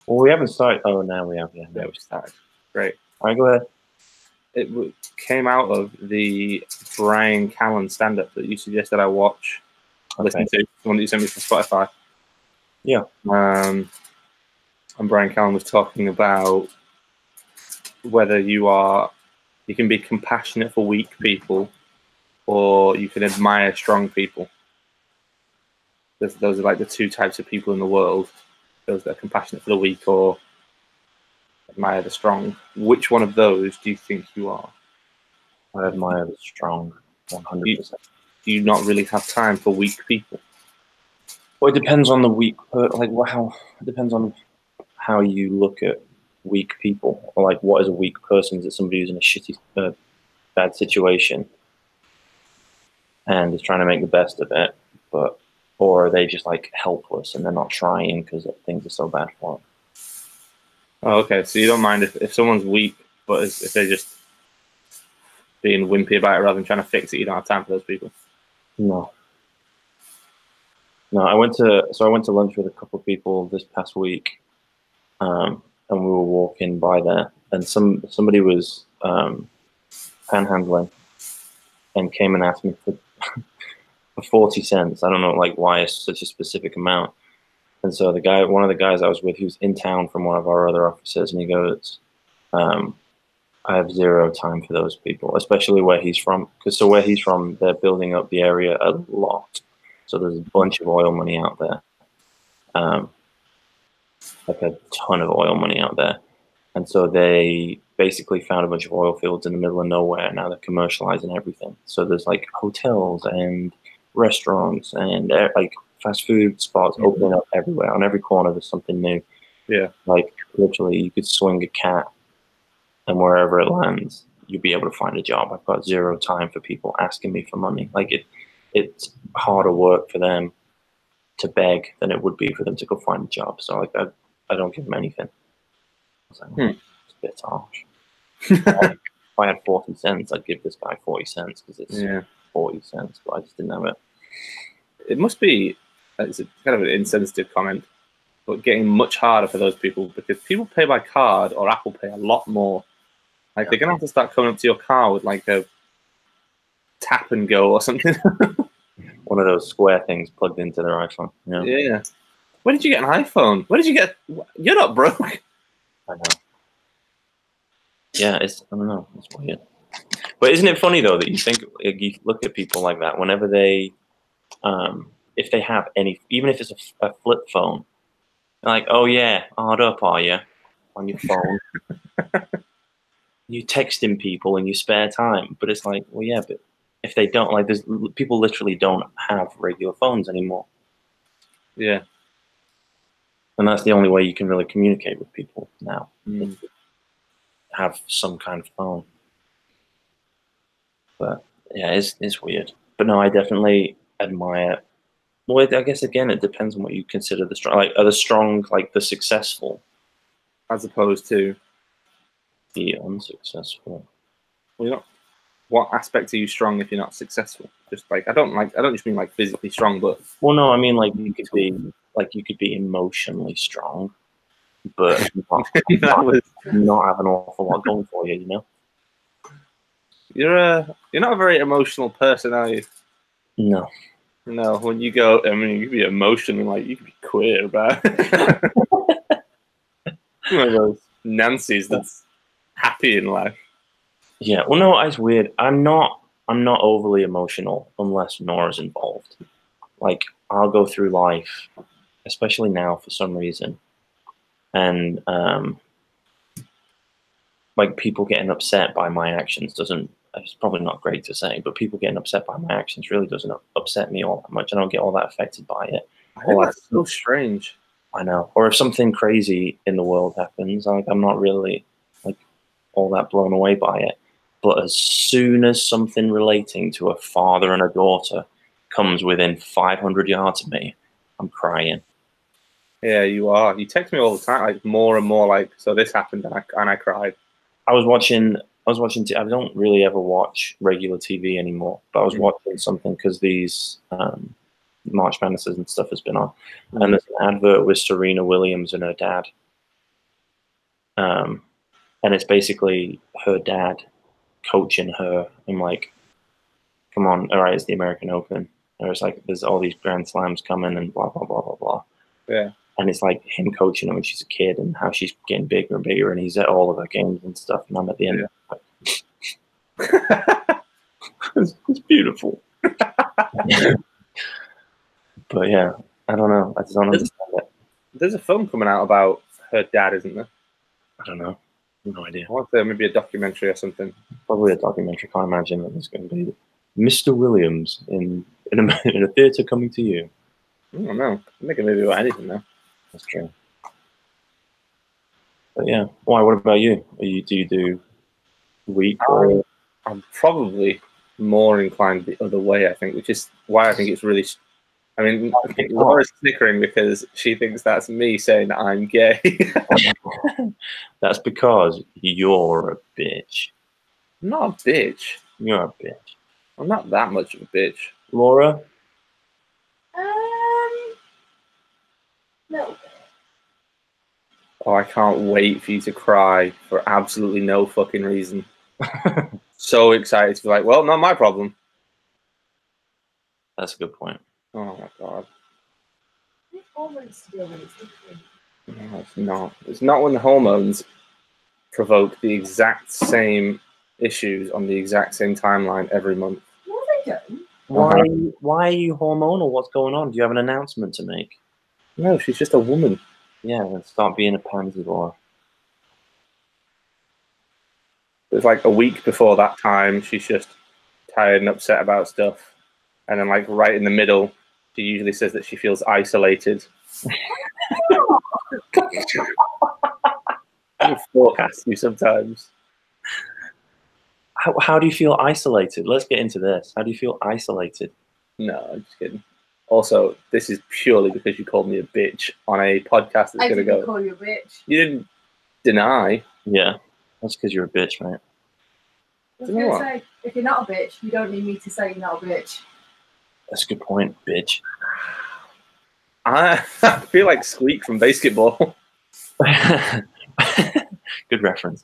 Well, we haven't started. Oh, now we have. Yeah. Yeah, we started. Great. All right, go ahead. Came out of the Brian Callen stand-up that you suggested I watch, listen to, the one that you sent me from Spotify. Yeah. And Brian Callen was talking about whether you can be compassionate for weak people or you can admire strong people. Those are like the two types of people in the world. Those that are compassionate for the weak or admire the strong. Which one of those do you think you are? I admire the strong, 100%. Do you not really have time for weak people? Well, it depends on the weak, like how. It depends on how you look at weak people, or like what is a weak person? Is it somebody who's in a shitty, bad situation and is trying to make the best of it, or are they just like helpless and they're not trying because things are so bad for them? Oh, okay. So you don't mind if someone's weak, but if they're just being wimpy about it rather than trying to fix it, you don't have time for those people. No. No, I went to lunch with a couple of people this past week, and we were walking by there, and somebody was panhandling and came and asked me for 40 cents. I don't know like why it's such a specific amount. And so one of the guys I was with, he was in town from one of our other offices, and he goes, I have zero time for those people, especially where he's from. Because where he's from, they're building up the area a lot. So there's a bunch of oil money out there, like a ton of oil money out there. And so they basically found a bunch of oil fields in the middle of nowhere. Now they're commercializing everything. So there's like hotels and restaurants and like fast food spots opening up everywhere. On every corner, there's something new. Yeah. Like literally, you could swing a cat, and wherever it lands, you'll be able to find a job. I've got zero time for people asking me for money. Like it's harder work for them to beg than it would be for them to go find a job. So like I don't give them anything. I was like, it's a bit harsh. If I had 40 cents, I'd give this guy 40 cents because it's 40 cents, but I just didn't have it. It must be, it's a kind of an insensitive comment, but getting much harder for those people because people pay by card or Apple Pay a lot more. Like they're going to have to start coming up to your car with like a tap and go or something. One of those square things plugged into their iPhone. Yeah. Where did you get an iPhone? Where did you get? You're not broke. I know. Yeah, I don't know. It's weird. But isn't it funny though that you look at people like that whenever they, if they have any, even if it's a flip phone, they're like, oh yeah, hard up, are you, on your phone? You texting people in your spare time, but it's like, well, yeah, but if they don't, like, there's people literally don't have regular phones anymore. Yeah. And that's the only way you can really communicate with people now. Have some kind of phone. But yeah, it's weird. But no, I definitely admire. Well, I guess again, it depends on what you consider the strong. Like, are the strong like the successful, as opposed to the unsuccessful? Well, you're not. What aspect are you strong if you're not successful? Just like I don't just mean like physically strong, but well, no, I mean like you could be emotionally strong, but not have an awful lot going for you. You know. You're not a very emotional person, are you? No. No, when you go, I mean, you can be emotional, like you can be queer about it. One of those Nancy's that's happy in life. Yeah, well, no, it's weird. I'm not overly emotional unless Nora's involved. Like, I'll go through life, especially now for some reason, and like people getting upset by my actions doesn't. It's probably not great to say, but people getting upset by my actions really doesn't upset me all that much. I don't get all that affected by it. I think that's so strange. I know. Or if something crazy in the world happens, like I'm not really like all that blown away by it. But as soon as something relating to a father and a daughter comes within 500 yards of me, I'm crying. Yeah, you are. You text me all the time, like more and more. Like, so this happened, and I cried. I was watching. I don't really ever watch regular TV anymore, but I was watching something because these March Madnesses and stuff has been on, and there's an advert with Serena Williams and her dad, and it's basically her dad coaching her and like, come on, all right, it's the American Open. Or it's like there's all these Grand Slams coming and blah blah blah blah blah. Yeah. And it's like him coaching her when she's a kid and how she's getting bigger and bigger, and he's at all of her games and stuff. And I'm at the end. Yeah. It's beautiful. But yeah, I don't know. I just don't understand it. There's a film coming out about her dad, isn't there? I don't know. No idea. I want to say maybe a documentary or something. Probably a documentary. Can't imagine that there's going to be Mr. Williams in a theatre coming to you. I don't know. I make a movie about anything now. That's true. But yeah, why? What about you? Do you do week? Or... I'm probably more inclined the other way. I think, which is why I think it's really. I mean, I think Laura's snickering because she thinks that's me saying that I'm gay. That's because you're a bitch. I'm not a bitch. You're a bitch. I'm not that much of a bitch. Laura? No. Oh, I can't wait for you to cry for absolutely no fucking reason. So excited to be like, well, not my problem. That's a good point. Oh my god. With hormones to deal with, it's different. No, it's not. It's not when the hormones provoke the exact same issues on the exact same timeline every month. No, they don't. Why are you hormonal? What's going on? Do you have an announcement to make? No, she's just a woman. Yeah, then stop being a pansy, Laura. It's like a week before that time, she's just tired and upset about stuff. And then like right in the middle, she usually says that she feels isolated. I forecast you sometimes. How do you feel isolated? Let's get into this. How do you feel isolated? No, I'm just kidding. Also, this is purely because you called me a bitch on a podcast that's going to go. I didn't call you a bitch. You didn't deny. Yeah, that's because you're a bitch, mate. I was going to say, if you're not a bitch, you don't need me to say you're not a bitch. That's a good point, bitch. I feel like Squeak from Basketball. Good reference.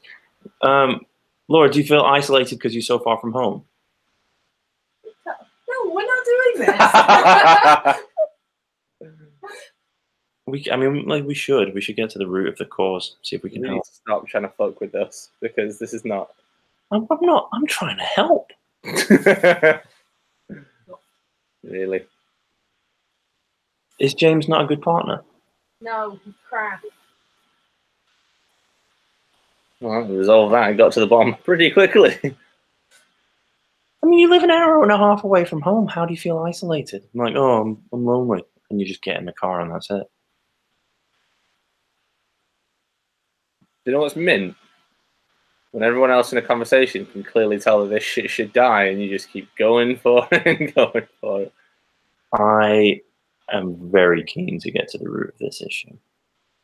Laura, do you feel isolated because you're so far from home? No, we're not doing this. We should. We should get to the root of the cause. See if we can You help. need to stop trying to fuck with us because this is not. I'm not. I'm trying to help. Really? Is James not a good partner? No, crap. Well, we resolved that and got to the bottom pretty quickly. I mean, you live an hour and a half away from home. How do you feel isolated? I'm like, oh, I'm lonely. And you just get in the car and that's it. Do you know what's mint? When everyone else in a conversation can clearly tell that this shit should die and you just keep going for it and going for it. I am very keen to get to the root of this issue.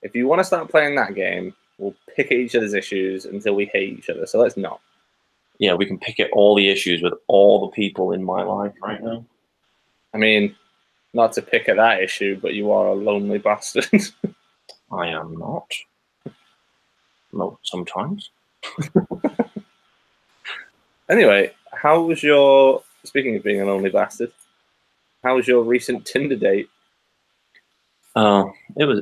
If you want to start playing that game, we'll pick at each other's issues until we hate each other. So let's not. Yeah, we can pick at all the issues with all the people in my life right now. I mean, not to pick at that issue, but you are a lonely bastard. I am not. No, sometimes. Anyway, how was your, speaking of being a lonely bastard, how was your recent Tinder date? It was,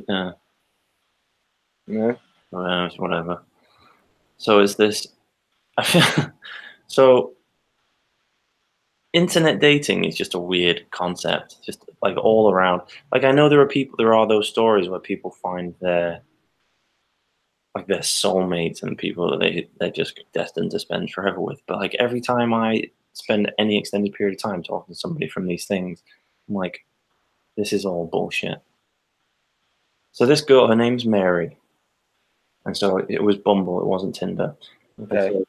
Yeah. whatever. So is this, so internet dating is just a weird concept, just like all around. Like I know there are those stories where people find their soulmates and people that they're just destined to spend forever with. But like every time I spend any extended period of time talking to somebody from these things, I'm like, this is all bullshit. So this girl, her name's Mary. And so it was Bumble, it wasn't Tinder. Okay. So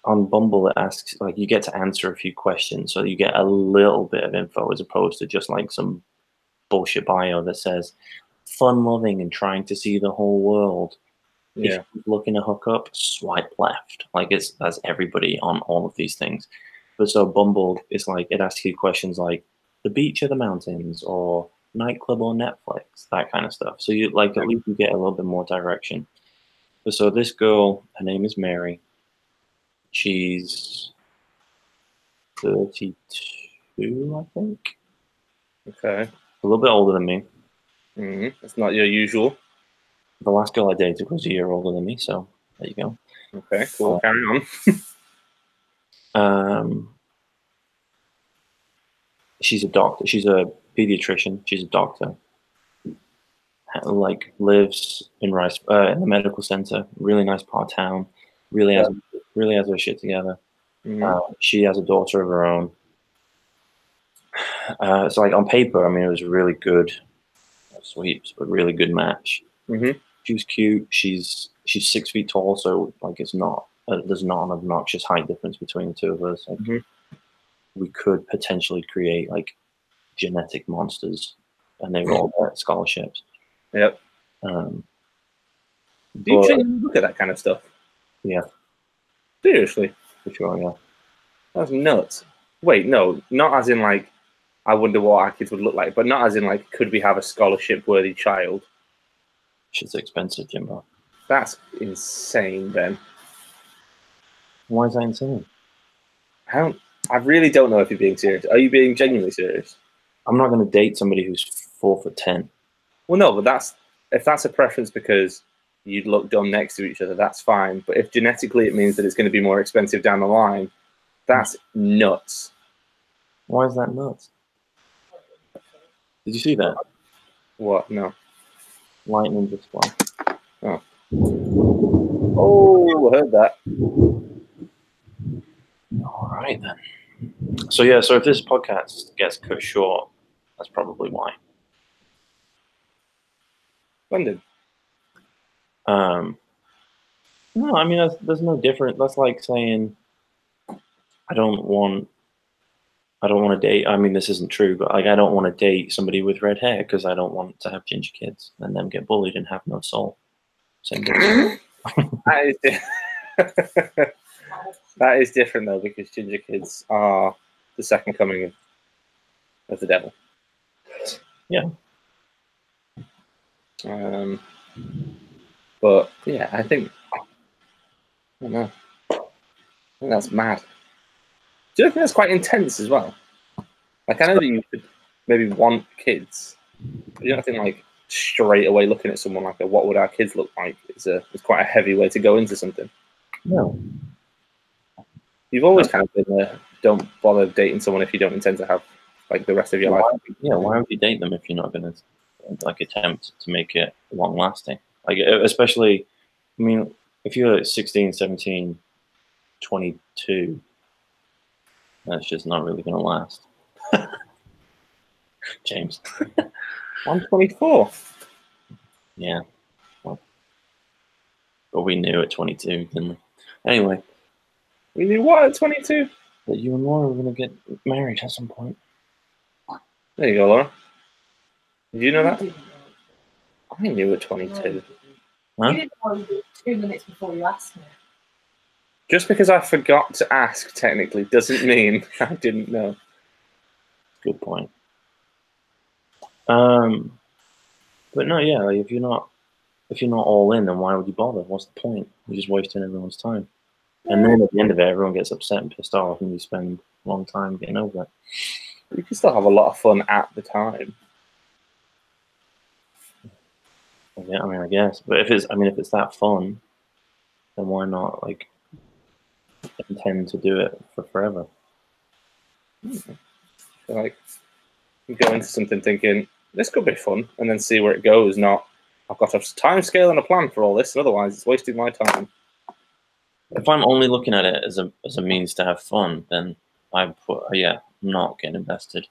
on Bumble, it asks, like, you get to answer a few questions. So you get a little bit of info as opposed to just like some bullshit bio that says fun loving and trying to see the whole world. Yeah. If you're looking to hook up, swipe left. Like that's everybody on all of these things. But so Bumble is like, it asks you questions like the beach or the mountains or nightclub or Netflix, that kind of stuff. So you like, at least you get a little bit more direction. But so this girl, her name is Mary. She's 32, I think. Okay. A little bit older than me. That's not your usual. The last girl I dated was a year older than me, so there you go. Okay, cool. Carry on. She's a doctor. She's a pediatrician. She's a doctor. Like lives in Rice in the medical center. Really nice part of town. Really has her shit together. She has a daughter of her own. So like on paper, I mean, it was a really good sweeps, but really good match. She was cute. She's 6 feet tall, so like it's not there's not an obnoxious height difference between the two of us. Like, we could potentially create like genetic monsters, and they would all get scholarships. Yep. Do you genuinely look at that kind of stuff? Yeah. Seriously? For sure, yeah. That's nuts. Wait, no, not as in like, I wonder what our kids would look like, but not as in like, could we have a scholarship-worthy child? Shit's expensive, Jimbo. That's insane, Ben. Why is that insane? I really don't know if you're being serious. Are you being genuinely serious? I'm not going to date somebody who's 4'10". Well, no, but if that's a preference because you'd look dumb next to each other, that's fine. But if genetically it means that it's going to be more expensive down the line, that's nuts. Why is that nuts? Did you see that? What? No. Lightning just fly. Oh, I heard that. All right then. So yeah, so if this podcast gets cut short, that's probably why. London. No, I mean there's no different. That's like saying I don't want to date. I mean, this isn't true, but like I don't want to date somebody with red hair because I don't want to have ginger kids and them get bullied and have no soul. Same thing. That is different though, because ginger kids are the second coming of the devil. Yeah. But yeah, I don't know. I think that's mad. Do you think that's quite intense as well? Like, I know that you could maybe want kids, but you don't think like straight away looking at someone like, what would our kids look like? It's quite a heavy way to go into something. No. You've always kind of been don't bother dating someone if you don't intend to have like the rest of your life. Yeah, why would you date them if you're not going to like attempt to make it long lasting? Like, especially, I mean, if you're 16, 17, 22, that's just not really going to last. James. I'm 24. Yeah. Well, but we knew at 22, didn't we? Anyway. We knew what at 22? That you and Laura were going to get married at some point. There you go, Laura. Did you know that? I knew at 22. Huh? You didn't know 2 minutes before you asked me. Just because I forgot to ask, technically, doesn't mean I didn't know. Good point. But no, yeah, like if you're not all in, then why would you bother? What's the point? You're just wasting everyone's time. And then at the end of it, everyone gets upset and pissed off, and you spend a long time getting over it. You can still have a lot of fun at the time. Yeah, I mean, I guess. But if it's that fun, then why not like intend to do it for forever? Like, you go into something thinking this could be fun, and then see where it goes. Not, I've got a time scale and a plan for all this, and otherwise it's wasting my time. If I'm only looking at it as a means to have fun, then I'm not getting invested.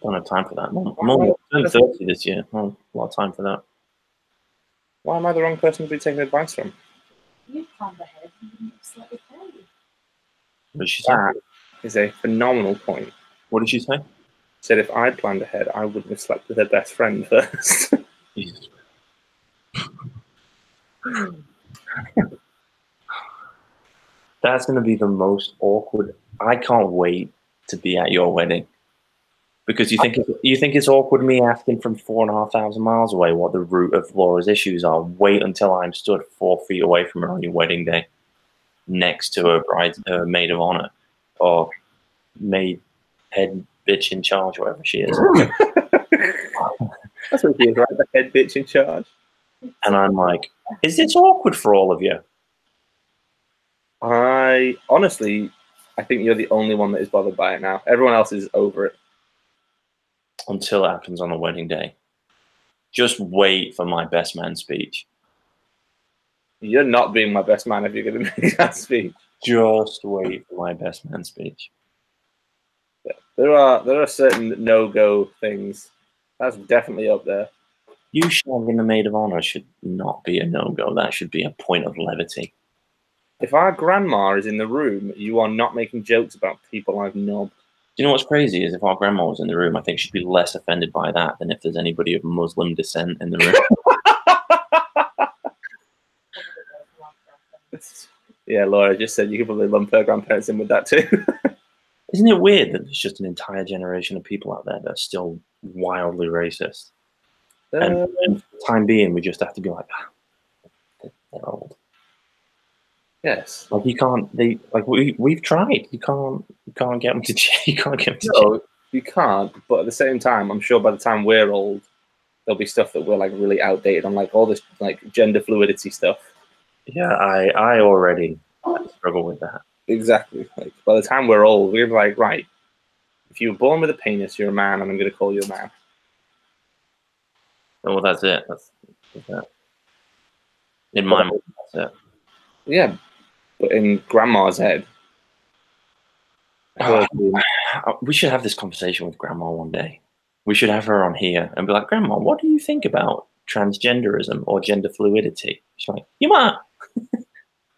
Don't have time for that. I'm only 30 this year. Not a lot of time for that. Why am I the wrong person to be taking advice from? You planned ahead. You didn't slightly pay. What did she say? That is a phenomenal point. What did she say? Said if I'd planned ahead, I wouldn't have slept with her best friend first. Jesus. That's going to be the most awkward. I can't wait to be at your wedding. Because you think it's awkward me asking from 4,500 miles away what the root of Laura's issues are. Wait until I'm stood 4 feet away from her on your wedding day, next to her maid of honor, or head bitch in charge, whatever she is. That's what she is, right? The head bitch in charge. And I'm like, is this awkward for all of you? I think you're the only one that is bothered by it now. Everyone else is over it. Until it happens on the wedding day. Just wait for my best man speech. You're not being my best man if you're going to make that speech. Just wait for my best man speech. Yeah. There are certain no-go things. That's definitely up there. You shagging the maid of honor should not be a no-go. That should be a point of levity. If our grandma is in the room, you are not making jokes about people I've knobbed. Do you know what's crazy is if our grandma was in the room, I think she'd be less offended by that than if there's anybody of Muslim descent in the room. Yeah, Laura just said you could probably lump her grandparents in with that too. Isn't it weird that there's just an entire generation of people out there that are still wildly racist? And for the time being, we just have to be like, they're old. Yes. Like you can't. We've tried. You can't get them to change. You can't get them to change. No, you can't. But at the same time, I'm sure by the time we're old, there'll be stuff that we're like really outdated on, like all this like gender fluidity stuff. Yeah, I already struggle with that. Exactly. Like by the time we're old, we're like, right, if you were born with a penis, you're a man, and I'm going to call you a man. Oh, well, that's it. That's that. In my mind, that's it. Yeah, but in grandma's head. We should have this conversation with grandma one day. We should have her on here and be like, Grandma, what do you think about transgenderism or gender fluidity? She's like, you might.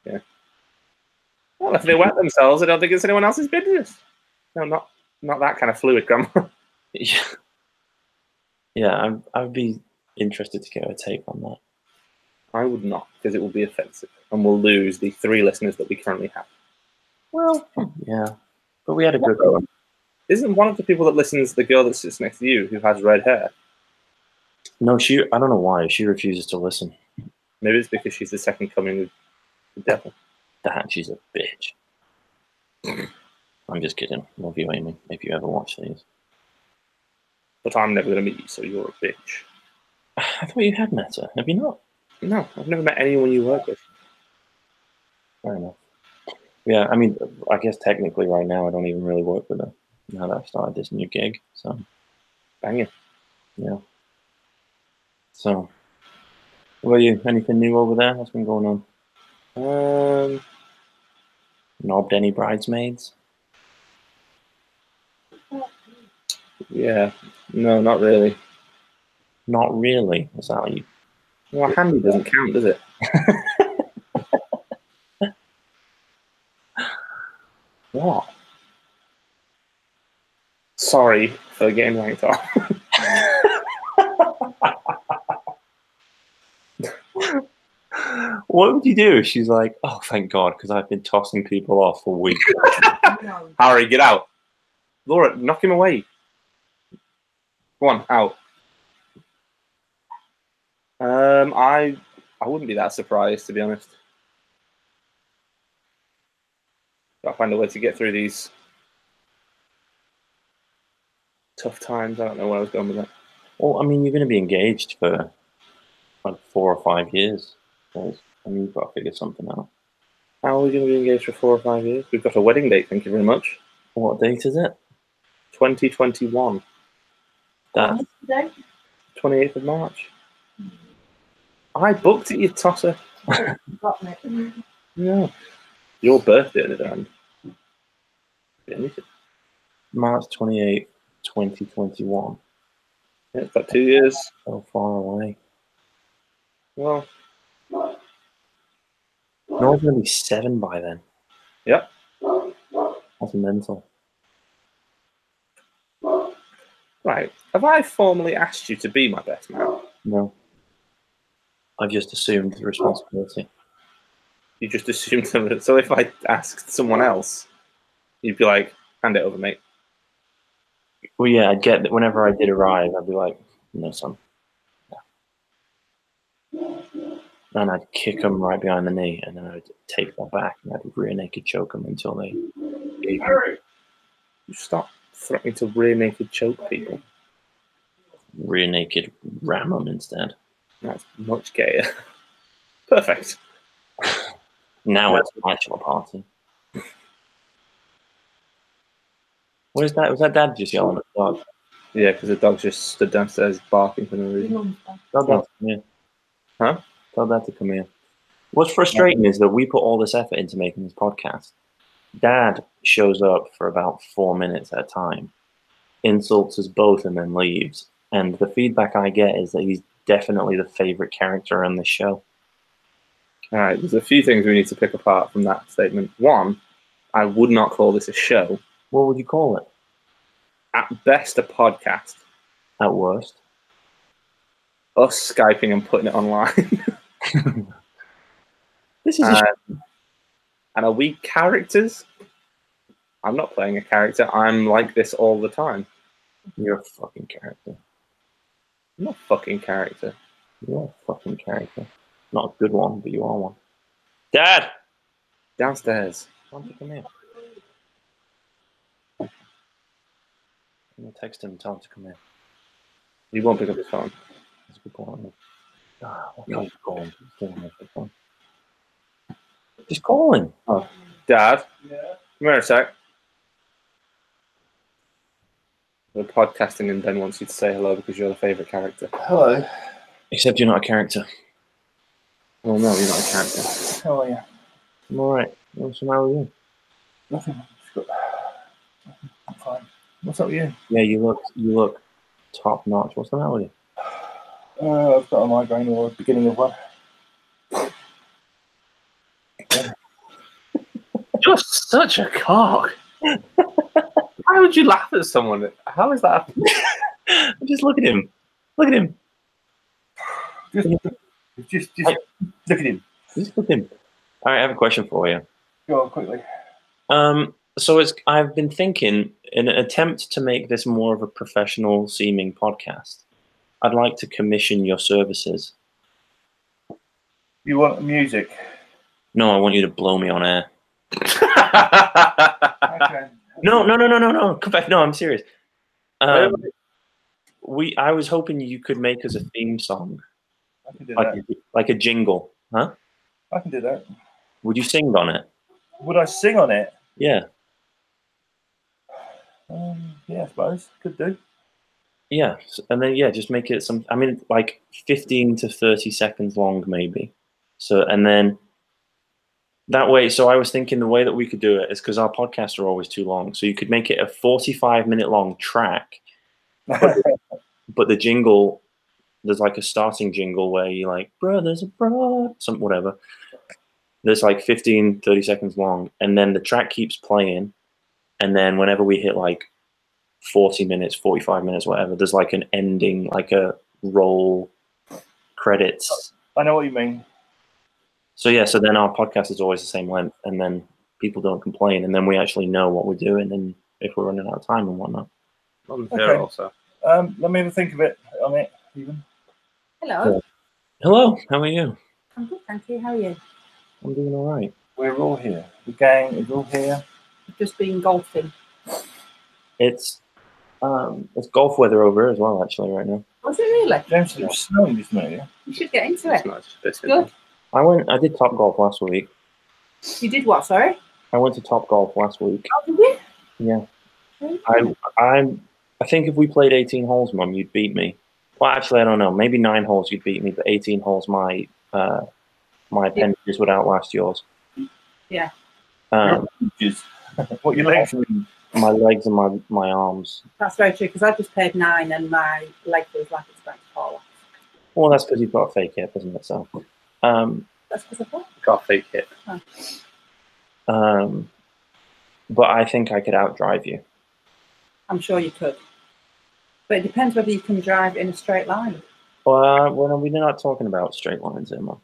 Yeah. Well, if they wet themselves, I don't think it's anyone else's business. No, not that kind of fluid, Grandma. Yeah, I'd be interested to get her take on that. I would not, because it will be offensive, and we'll lose the 3 listeners that we currently have. Well, yeah, but we had a good one. Isn't one of the people that listens the girl that sits next to you who has red hair? No, I don't know why. She refuses to listen. Maybe it's because she's the second coming of the devil. That she's a bitch. I'm just kidding. Love you, Amy, if you ever watch these. But I'm never going to meet you, so you're a bitch. I thought you had met her. Have you not? No, I've never met anyone you work with. Fair enough. Yeah, I mean, I guess technically right now I don't even really work with her now that I've started this new gig. So, banging. Yeah. So, what about you? Anything new over there? What's been going on? Knobbed any bridesmaids? Yeah. No, not really. Not really? Is that you? Well, handy doesn't count, does it? What? Sorry for getting ranked off. What would you do if she's like, oh, thank God, because I've been tossing people off for weeks? Harry, get out. Laura, knock him away. Go on, out. I wouldn't be that surprised, to be honest. Gotta find a way to get through these tough times. I don't know where I was going with that. Well, I mean, you're going to be engaged for like 4 or 5 years. I mean, you've got to figure something out. How are we going to be engaged for 4 or 5 years? We've got a wedding date, thank you very much. What date is it? 2021. What's the date? 28th of March. I booked it, you tosser. Got it. Yeah. Your birthday on the other hand. March 28th, 2021. Yeah, it's got 2 years. So far away. Well, You're going to be 7 by then. Yep. That's mental. Right. Have I formally asked you to be my best man? No. I've just assumed the responsibility. You just assumed that. So if I asked someone else, you'd be like, hand it over, mate. Well, yeah, I'd get that whenever I did arrive, I'd be like, no, son. And I'd kick them right behind the knee, and then I'd take that back, and I'd rear naked choke them until they gave me. You stop threatening to rear naked choke people. Rear naked ram them instead. That's much gayer. Perfect. Now it's an actual party. What is that? Was that Dad just yelling at the dog? Yeah, because the dog just stood downstairs barking for no reason. Tell Dad to come here. Huh? Tell Dad to come here. What's frustrating is that we put all this effort into making this podcast. Dad shows up for about 4 minutes at a time, insults us both, and then leaves. And the feedback I get is that he's definitely the favorite character on this show. All right, there's a few things we need to pick apart from that statement. One, I would not call this a show. What would you call it? At best, a podcast. At worst? Us Skyping and putting it online. This is a and are we characters? I'm not playing a character. I'm like this all the time. You're a fucking character. I'm not a fucking character. You're a fucking character. Not a good one, but you are one. Dad! Downstairs. Why don't you come here? I'm going to text him and tell him to come here. He won't pick up his phone. That's a good point. What can't you call him? Just call him. Oh, Dad? Yeah? Come here a sec. We're podcasting and Ben wants you to say hello because you're the favourite character. Hello. Except you're not a character. Oh no, you're not a character. How are you? I'm alright. What's the matter with you? Nothing. I'm fine. What's up with you? Yeah, you look top notch. What's the matter with you? I've got a migraine or the beginning of one. You're such a cock. Why would you laugh at someone? How is that? Just look at him. Look at him. Just look at him. Just look at him. All right, I have a question for you. Go on quickly. So I've been thinking, in an attempt to make this more of a professional seeming podcast, I'd like to commission your services. You want music? No, I want you to blow me on air. Okay. No. Come back. No, I'm serious. I was hoping you could make us a theme song, I can do that. like a jingle, huh? I can do that. Would you sing on it? Would I sing on it? Yeah. Yeah, I suppose. Could do. Yeah, and then just make it like 15 to 30 seconds long, maybe. So, and then that way. So I was thinking the way that we could do it is because our podcasts are always too long. So you could make it a 45-minute long track, but the jingle, there's like a starting jingle where you like brothers abroad, some whatever. There's like 15, 30 seconds long, and then the track keeps playing, and then whenever we hit like 40 minutes, 45 minutes, whatever, there's like an ending, like a roll credits. I know what you mean. So so then our podcast is always the same length, and then people don't complain, and then we actually know what we're doing, and if we're running out of time and whatnot. Okay. Also. Let me have a think of it on it, even. Hello. Hello, how are you? I'm good, thank you. How are you? I'm doing all right. We're all here. The gang is all here. I've just been golfing. It's golf weather over here as well, actually, right now. Was it really? James said it was snowing this morning. Yeah? You should get into it. It's Good. I did Top Golf last week. You did what, sorry? I went to Top Golf last week. Oh, did you? Yeah. Okay. I think if we played 18 holes, Mum, you'd beat me. Well, actually, I don't know. Maybe 9 holes you'd beat me, but 18 holes, my appendages would outlast yours. Yeah. What your legs mean? My legs and my arms. That's very true, because I just paid 9 and my leg feels like it's about to fall off. Well, that's because you've got a fake hip, isn't it? So, That's because of what? got a fake hip. but I think I could outdrive you. I'm sure you could. But it depends whether you can drive in a straight line. Well, we're not talking about straight lines here, Mum.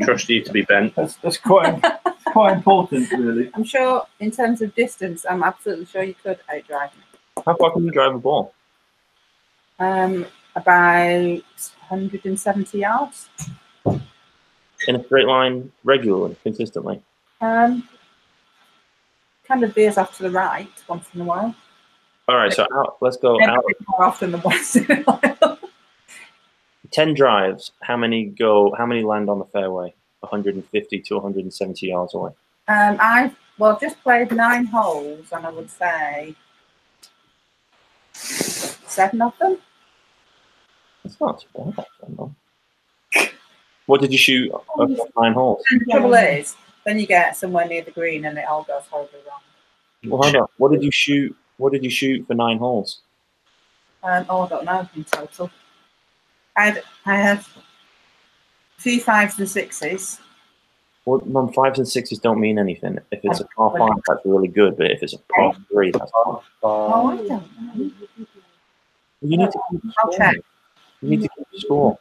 Trust you to be bent. That's quite quite important, really. I'm sure in terms of distance, I'm absolutely sure you could outdrive me. How far can you drive a ball? About 170 yards. In a straight line, regularly, consistently? Kind of veers off to the right once in a while. All right, so let's go out. More often than once in a while. 10 drives, how many land on the fairway? 150 to 170 yards away. I've just played 9 holes, and I would say 7 of them. That's not too bad, though. What did you shoot across 9 holes? And the trouble is, then you get somewhere near the green, and it all goes horribly wrong. Well, hold on. What did you shoot? What did you shoot for 9 holes? I don't know in total. I had a few 5s and 6s. Well, Mum, 5s and 6s don't mean anything. If it's a par 5, that's really good. But if it's a par 3, that's fine. Oh, I don't know. You need to keep I'll check. You need to keep score.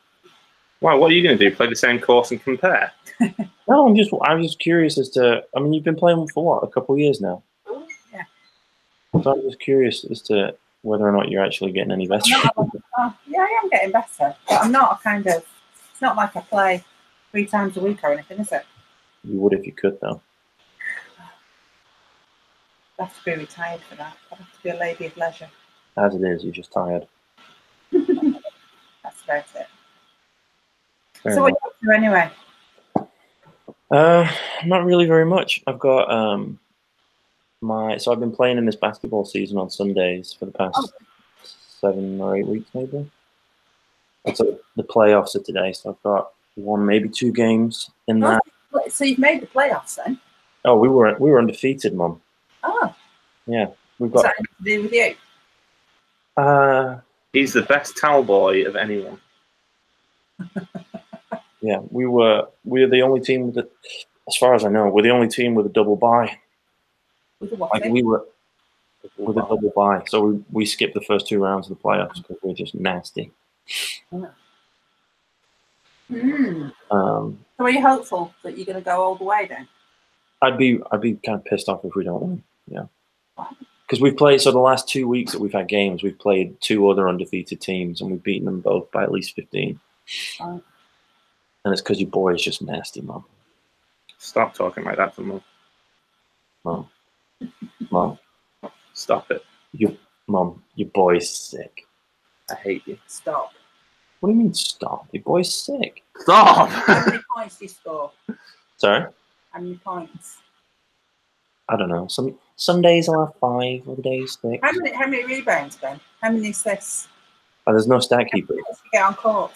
Why? What are you going to do? Play the same course and compare? No, I'm just curious as to. I mean, you've been playing for what, a couple of years now. Yeah. So I'm just curious as to whether or not you're actually getting any better. Yeah, I am getting better, but I'm not it's not like I play 3 times a week or anything, is it? You would if you could, though. I'd have to be retired for that. I'd have to be a lady of leisure. As it is, you're just tired. That's about it. Fair So what are you up to anyway? Not really very much. I've got so I've been playing in this basketball season on Sundays for the past 7 or 8 weeks, maybe. That's the playoffs are today, so I've got 1, maybe 2 games in that. So you've made the playoffs then? Oh, we were undefeated, Mum. Oh. Yeah, we've What's got. that to do with you? He's the best towel boy of anyone. Yeah, we're the only team with as far as I know, we're the only team with a double bye. With the what? Like we were with a double bye, so we skipped the first 2 rounds of the playoffs because we're just nasty. So are you hopeful that you're going to go all the way then? I'd be kind of pissed off if we don't win. Yeah, because we've played. So the last 2 weeks that we've had games, we've played 2 other undefeated teams, and we've beaten them both by at least 15. Right. And it's because your boy is just nasty, Mum. Stop talking like that to Mum. Mum. Stop it. Mum, your boy's sick. I hate you. Stop. What do you mean stop? Your boy's sick. Stop! How many points do you score? Sorry? How many points? I don't know. Some days I'll have 5, other days 6. How many rebounds, Ben? How many assists? Oh, there's no stat keeper. How many minutes do you get on court?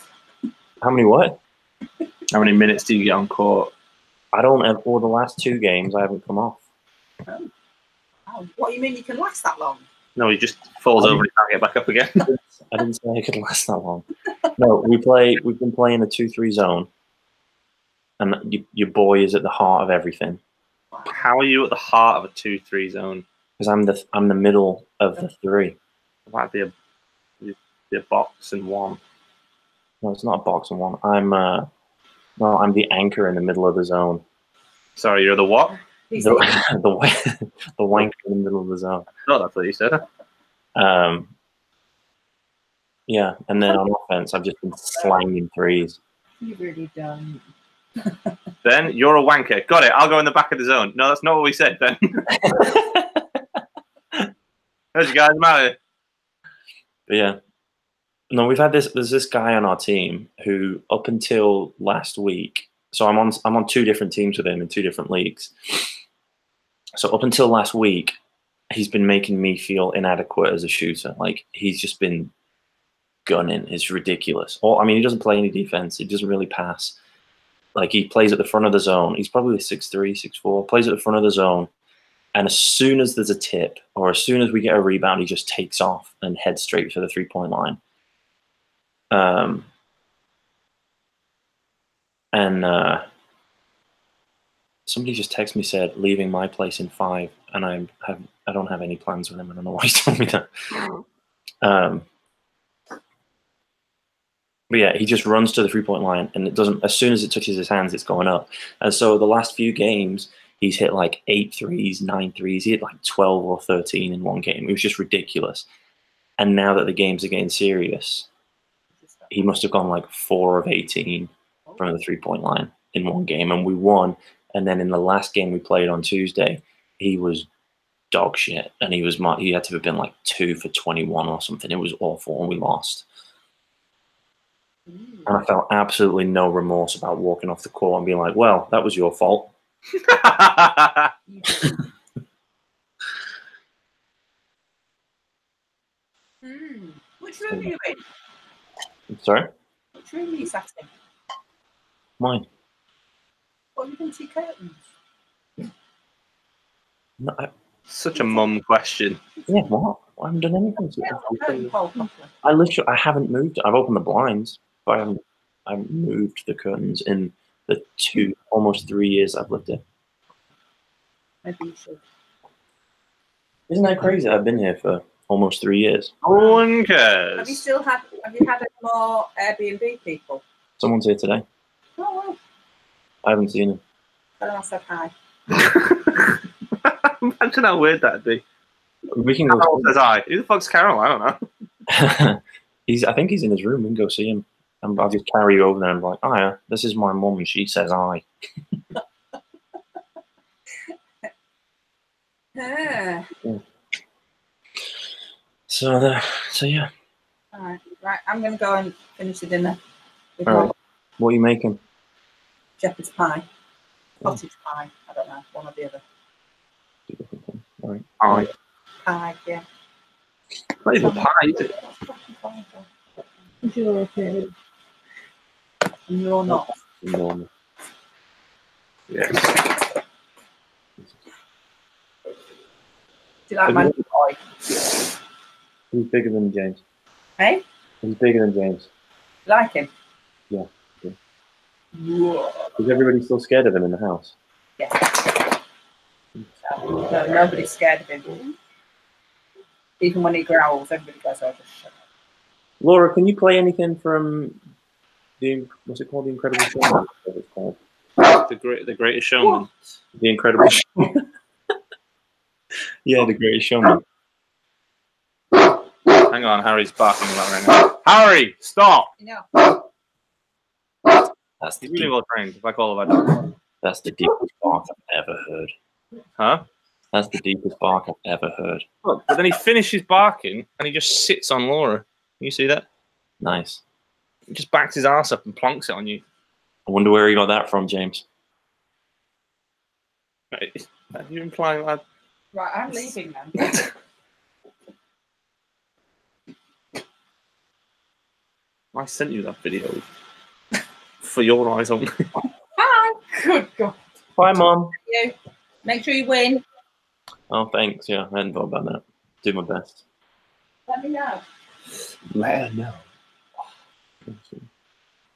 How many what? How many minutes do you get on court? I don't have. For the last 2 games, I haven't come off. Oh, what do you mean you can last that long? No, he just falls over and can't get back up again. I didn't say I could last that long. No, we've been playing a 2-3 zone, and your boy is at the heart of everything. How are you at the heart of a 2-3 zone? Because I'm the middle of the 3. It might be a box and 1. No, it's not a box and 1. I'm the anchor in the middle of the zone. Sorry, you're the what? The wanker in the middle of the zone. No, that's what you said. Yeah, and then on offense, I've just been slanging 3s. You really don't. Ben, you're a wanker. Got it. I'll go in the back of the zone. No, that's not what we said, Ben. There's you guys, matter. But yeah, no, we've had this. There's this guy on our team who, up until last week, so I'm on 2 different teams with him in 2 different leagues. So up until last week, he's been making me feel inadequate as a shooter. Like he's just been gunning. It's ridiculous. I mean, he doesn't play any defense. He doesn't really pass. Like he plays at the front of the zone. He's probably 6'3", 6'4", plays at the front of the zone. And as soon as there's a tip or as soon as we get a rebound, he just takes off and heads straight for the 3-point line. Somebody just texted me, said, leaving my place in 5. And I don't have any plans with him. I don't know why he told me that. But yeah, he just runs to the 3-point line, and it doesn't. As soon as it touches his hands, it's going up. And so the last few games, He's hit like 8 threes, 9 threes. He hit like 12 or 13 in one game. It was just ridiculous. And now that the games are getting serious, he must have gone like 4 of 18 from the 3-point line in one game, and we won. And then in the last game we played on Tuesday, he was dog shit, and he had to have been like 2 for 21 or something. It was awful, and we lost. And I felt absolutely no remorse about walking off the court and being like, well, that was your fault. Which room are you in? I'm sorry? Which room are you sat in? Mine. What have you done to your curtains? No, Such a mum question. yeah, what? I haven't done anything to Yeah, I haven't moved. I've opened the blinds, but I haven't moved the curtains in the almost 3 years I've lived here. maybe you should. Isn't that crazy? I've been here for almost 3 years. No one cares. Have you had any more Airbnb people? Someone's here today. Oh, well. I haven't seen him. Tell them I said hi. Imagine how weird that'd be. We can go. Carol says hi. Who the fuck's Carol? I don't know. I think he's in his room. We can go see him. And I'll just carry you over there and be like, oh yeah, this is my mum and she says hi. Yeah. So yeah. All right. Right. I'm going to go and finish the dinner with All my right. What are you making? shepherd's pie. Cottage pie. I don't know. One or the other. All right. Hi. Pie, yeah. Not even pie, is it? You're okay. And you're not. Normal. Yes. Do you like my new boy? He's bigger than James. Hey? He's bigger than James. You like him? Yeah. Yeah. Whoa. Is everybody still scared of him in the house? Yeah. No, nobody's scared of him. Even when he growls, everybody goes over. Shut up. Laura, can you play anything from what's it called? The Incredible Showman? What it's called? The Greatest Showman. The Incredible Showman. Yeah, The Greatest Showman. Hang on, Harry's barking a lot right now. Harry, stop! You know. That's the He's really well trained, like all of our dogs. That's the deepest bark I've ever heard. Huh? That's the deepest bark I've ever heard. Look, but then he finishes barking and he just sits on Laura. Can you see that? Nice. He just backs his ass up and plonks it on you. I wonder where he got that from, James. Right. Are you implying that? Right, I'm leaving then. I sent you that video for your eyes only. Hi. Good God. Bye, Mom. You. Make sure you win. Oh, thanks. Yeah, I hadn't thought about that. Do my best. Let me know. Let her know.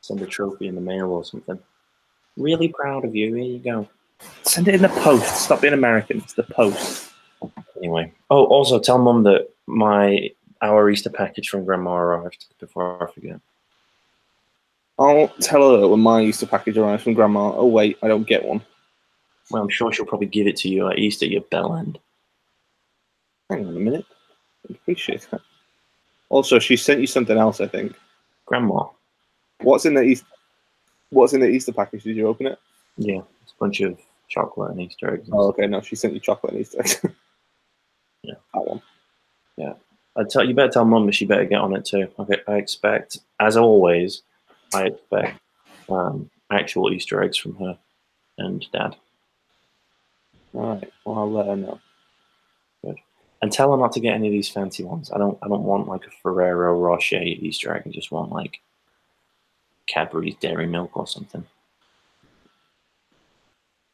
Send a trophy in the mail or something. Really proud of you. Here you go. Send it in the post. Stop being American. It's the post. Anyway. Oh, also tell Mum that our Easter package from Grandma arrived before I forget. I'll tell her that when my Easter package arrives from Grandma. Oh, wait, I don't get one. Well, I'm sure she'll probably give it to you at Easter, you bellend. Hang on a minute. I appreciate that. Also, she sent you something else, I think. Grandma. What's in the Easter package? Did you open it? Yeah, it's a bunch of chocolate and Easter eggs. Oh, okay. No, she sent you chocolate and Easter eggs. Yeah. That one. Yeah. You better tell Mum that she better get on it too. Okay, I expect, as always, actual Easter eggs from her and Dad. All right. Well, I'll let her know. Good. And tell her not to get any of these fancy ones. I don't want like a Ferrero Rocher Easter egg. I just want like Cadbury's Dairy Milk or something.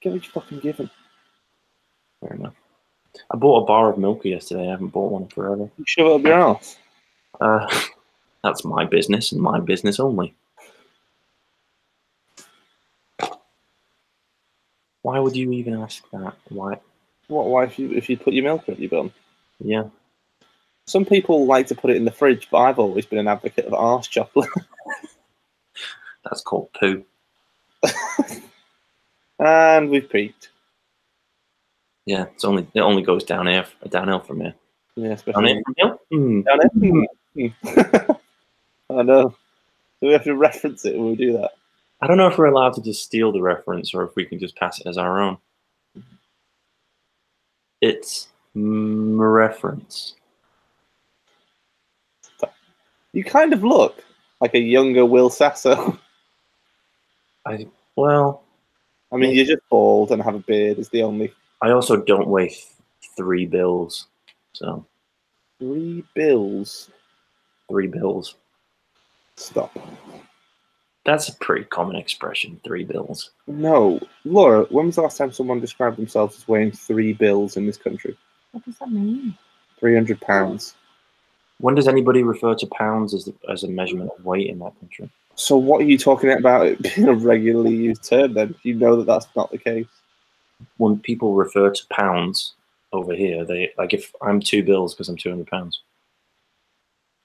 Get what you fucking given. Fair enough. I bought a bar of Milky yesterday. I haven't bought one forever. You shove it up your ass. That's my business and my business only. Why would you even ask that? Why? What? Why if you put your milk up your bum? Yeah. Some people like to put it in the fridge, but I've always been an advocate of arse chocolate. That's called poo. And we've peaked. Yeah, it only goes downhill from here. Yeah, especially Downhill from here? down there. I know. Do we have to reference it when we do that? I don't know if we're allowed to just steal the reference or if we can just pass it as our own. It's reference. You kind of look like a younger Will Sasso. Well, I mean, you're just bald and have a beard is the only. I also don't weigh 3 bills, so 3 bills. 3 bills. Stop. That's a pretty common expression, 3 bills. No. Laura, when was the last time someone described themselves as weighing 3 bills in this country? What does that mean? 300 pounds. When does anybody refer to pounds as a measurement of weight in that country? So what are you talking about it being a regularly used term then? You know that that's not the case. When people refer to pounds over here, they like if I'm 2 bills because I'm 200 pounds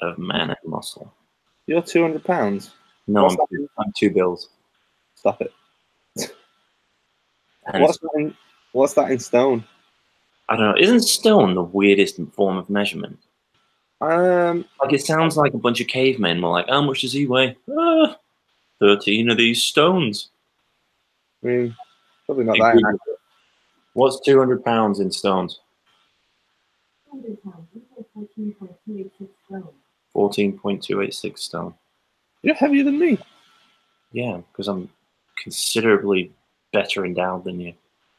of man and muscle. You're 200 pounds? No, I'm 2 bills. Stop it. And What's that in stone? I don't know. Isn't stone the weirdest form of measurement? Like it sounds like a bunch of cavemen were like, how much does he weigh? 13 of these stones. I mean, probably not that inaccurate. What's 200 pounds in stones? 14.286 stone. You're heavier than me. Yeah, because I'm considerably better endowed than you.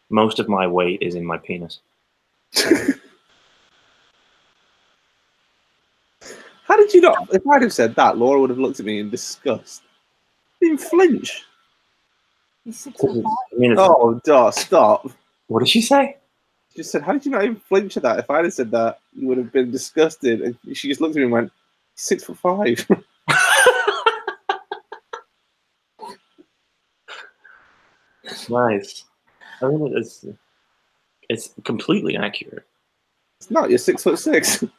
Most of my weight is in my penis. How did you not? If I'd have said that, Laura would have looked at me in disgust. Didn't flinch. He's 6'5". Oh, stop. What did she say? She just said, how did you not even flinch at that? If I'd have said that, you would have been disgusted. And she just looked at me and went, 6'5". Nice. I mean, it's completely accurate. It's not. You're 6'6".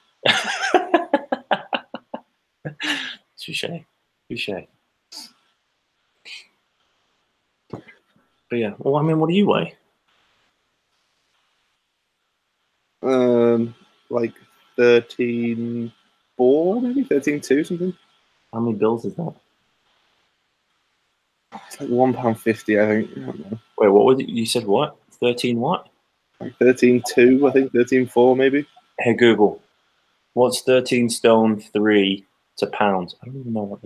Touche. But yeah, well, I mean, what do you weigh? Like 13.4, maybe 13.2, something. How many bills is that? It's like £1.50, I think. I don't know. Wait, what was it? You said what? 13 what? Like 13.2, I think. 13.4, maybe. Hey Google, what's 13 stone 3 to pounds? I don't even know what.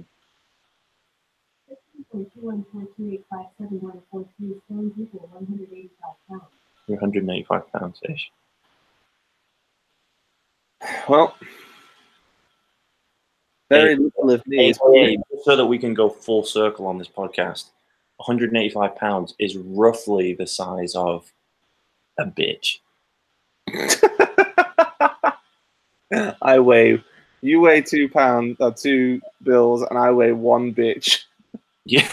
185 pounds ish. Well, very little of me is so that we can go full circle on this podcast. 185 pounds is roughly the size of a bitch. You weigh 2 pounds or 2 bills, and I weigh 1 bitch. Yeah.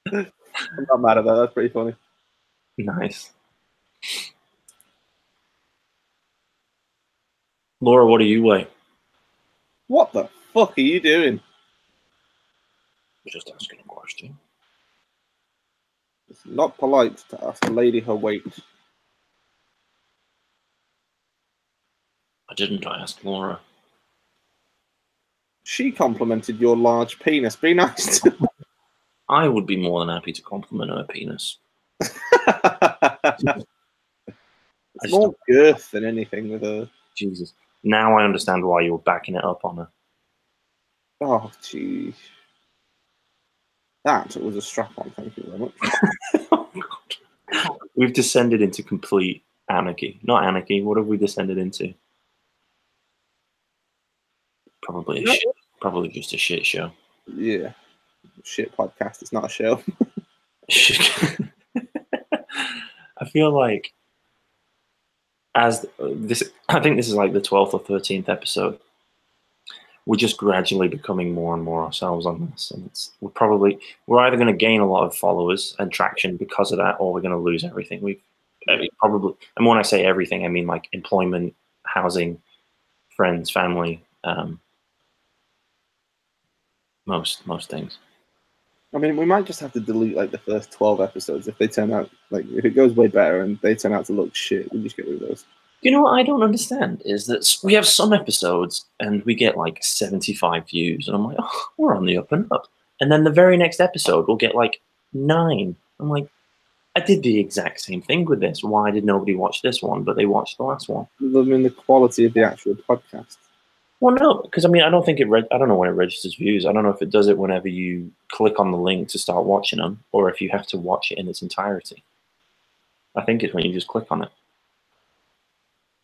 I'm not mad at that. That's pretty funny. Nice. Laura, what do you weigh? What the fuck are you doing? Just asking a question. It's not polite to ask a lady her weight. I didn't ask Laura. She complimented your large penis. Be nice to her. I would be more than happy to compliment her penis. It's more girth than anything with her. Jesus. Now I understand why you were backing it up on her. Oh, jeez. That was a strap-on, thank you very much. Oh, God. We've descended into complete anarchy. Not anarchy. What have we descended into? Probably just a shit show. Yeah. Shit podcast. It's not a show. I feel like I think this is like the 12th or 13th episode. We're just gradually becoming more and more ourselves on this, and we're either going to gain a lot of followers and traction because of that, or we're going to lose everything. Probably, and when I say everything, I mean like employment, housing, friends, family, most things. I mean, we might just have to delete like the first 12 episodes if they turn out like if it goes way better and they turn out to look shit. We just get rid of those. You know what I don't understand is that we have some episodes and we get like 75 views, and I'm like, oh, we're on the up and up. And then the very next episode we'll get like 9. I'm like, I did the exact same thing with this. Why did nobody watch this one, but they watched the last one? I mean, the quality of the actual podcast. Well, no, because I mean, I don't think I don't know when it registers views. I don't know if it does it whenever you click on the link to start watching them, or if you have to watch it in its entirety. I think it's when you just click on it.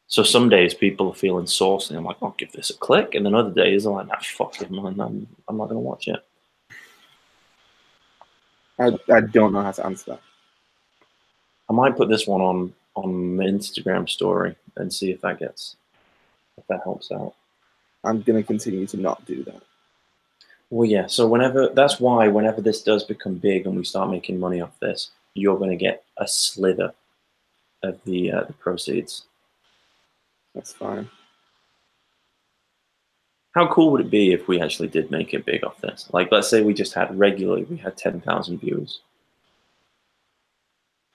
So some days people are feeling saucy. I'm like, I'll give this a click, and then other days I'm like, nah, fuck it, man. I'm not gonna watch it. I don't know how to answer that. I might put this one on my Instagram story and see if that helps out. I'm gonna continue to not do that. Well, yeah. So that's why whenever this does become big and we start making money off this, you're going to get a slither of the proceeds. That's fine. How cool would it be if we actually did make it big off this? Like, let's say we just had 10,000 viewers.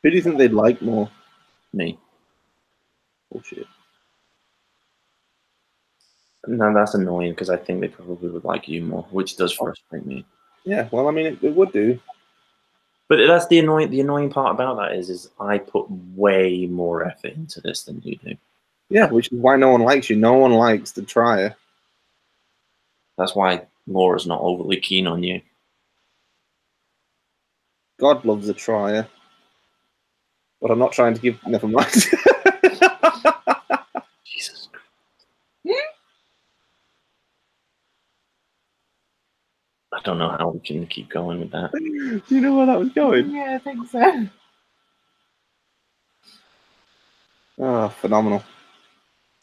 Who do you think they'd like more? Me. Bullshit. No, that's annoying because I think they probably would like you more, which does frustrate me. Yeah, well, I mean, it would do. But that's the annoying part about that is I put way more effort into this than you do. Yeah, which is why no one likes you. No one likes the trier. That's why Laura's not overly keen on you. God loves a trier. But I'm not trying to give... Never mind. Jesus Christ. I don't know how we can keep going with that. Do you know where that was going? Yeah, I think so. Oh, phenomenal.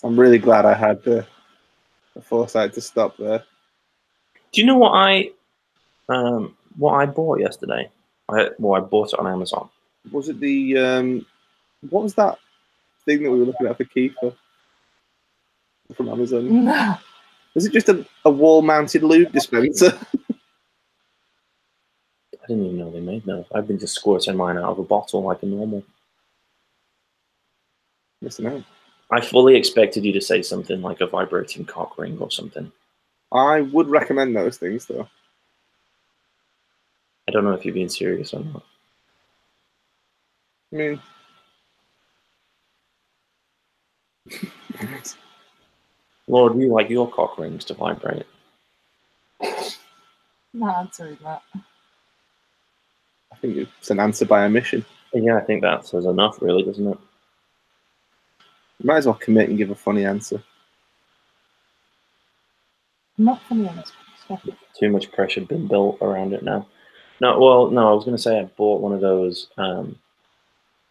I'm really glad I had the foresight to stop there. Do you know what I bought yesterday? I bought it on Amazon. Was it the... what was that thing that we were looking at for Kiefer? From Amazon? No. Was it just a wall-mounted lube dispenser? I didn't even know they made those. I've been just squirting mine out of a bottle like a normal. Listen out. I fully expected you to say something like a vibrating cock ring or something. I would recommend those things, though. I don't know if you're being serious or not. I mean... Laura, do you like your cock rings to vibrate? Not answering that. I think it's an answer by omission. Yeah, I think that says enough, really, doesn't it? You might as well commit and give a funny answer. I'm not funny on this stuff. Too much pressure been built around it now. No, I was going to say I bought one of those. I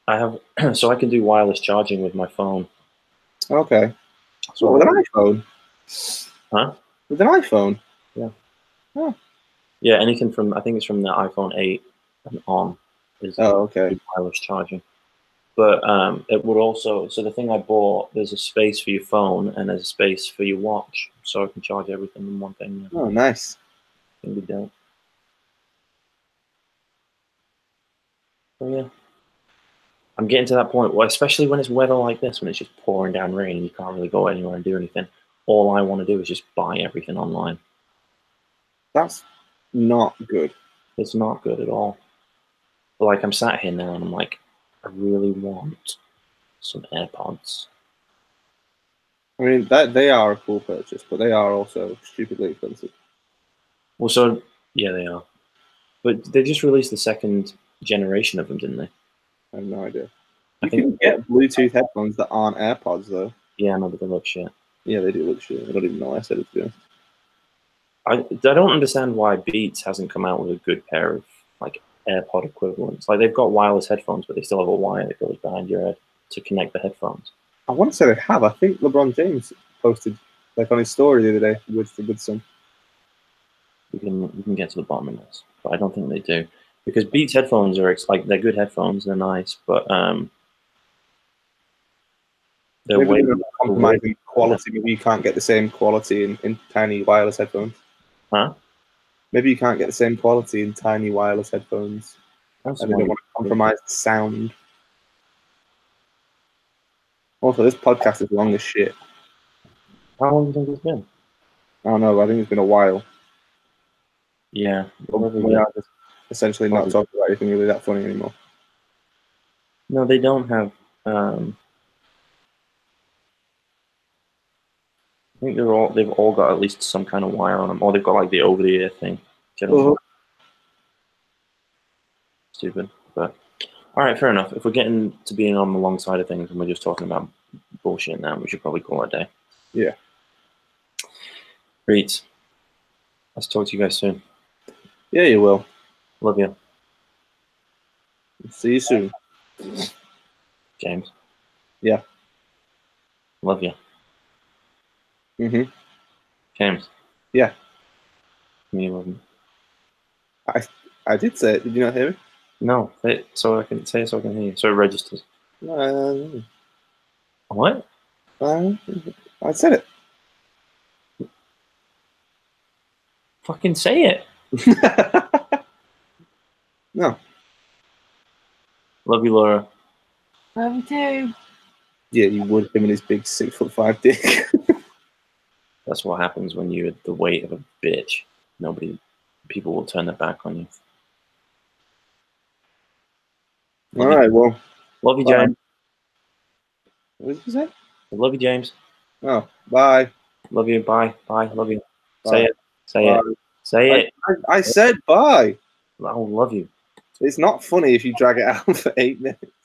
have, so I can do wireless charging with my phone. Okay. So with an iPhone? Huh? With an iPhone? Yeah. Oh. Yeah, anything from, I think it's from the iPhone 8 and on is okay. wireless charging. But it would also, so the thing I bought, there's a space for your phone and there's a space for your watch. So I can charge everything in one thing. Oh, nice. Can be done. So yeah. I'm getting to that point, especially when it's weather like this, when it's just pouring down rain and you can't really go anywhere and do anything. All I want to do is just buy everything online. That's not good. It's not good at all. But like, I'm sat here now and I'm like, I really want some AirPods. I mean, they are a cool purchase, but they are also stupidly expensive. Well, so, yeah, they are. But they just released the second generation of them, didn't they? I have no idea. I You think can get Bluetooth headphones that aren't AirPods, though. Yeah, no, but they look shit. Yeah, they do look shit. I don't even know why I said it, to be honest. I don't understand why Beats hasn't come out with a good pair of like AirPod equivalents. Like, they've got wireless headphones, but they still have a wire that goes behind your head to connect the headphones. I want to say they have. I think LeBron James posted like on his story the other day with some. We can get to the bottom of this, but I don't think they do, because Beats headphones are like, they're good headphones, they're nice, but they're way compromising quality. Maybe you can't get the same quality in tiny wireless headphones. Huh? Maybe you can't get the same quality in tiny wireless headphones. That's And they don't want to compromise the sound. Also, this podcast is long as shit. How long do you think it's been? I don't know, I think it's been a while. Yeah. We are just essentially not talking about anything really that funny anymore. No, they don't have. I think they've all got at least some kind of wire on them, or they've got like the over the ear thing. Stupid, but all right, fair enough. If we're getting to being on the long side of things and we're just talking about bullshit now, we should probably call it a day. Yeah. Great. Let's talk to you guys soon. Yeah, you will. Love you, See you soon. James. Yeah. Love you, Mm-hmm. James. Yeah. Me love you. I did say it. Did you not hear me? No, say it so I can say it so I can hear you. So it registers. What? I said it. Fucking say it. No. Love you, Laura. Love you too. Yeah, you would, him and his big 6'5" dick. That's what happens when you're the weight of a bitch. People will turn their back on you. All right, well. Love you, James. What did you say? Love you, James. Oh, bye. Love you. Bye. Bye. Love you. Bye. Say it. Say Bye. it. Say it. I said bye. I love you. It's not funny if you drag it out for 8 minutes.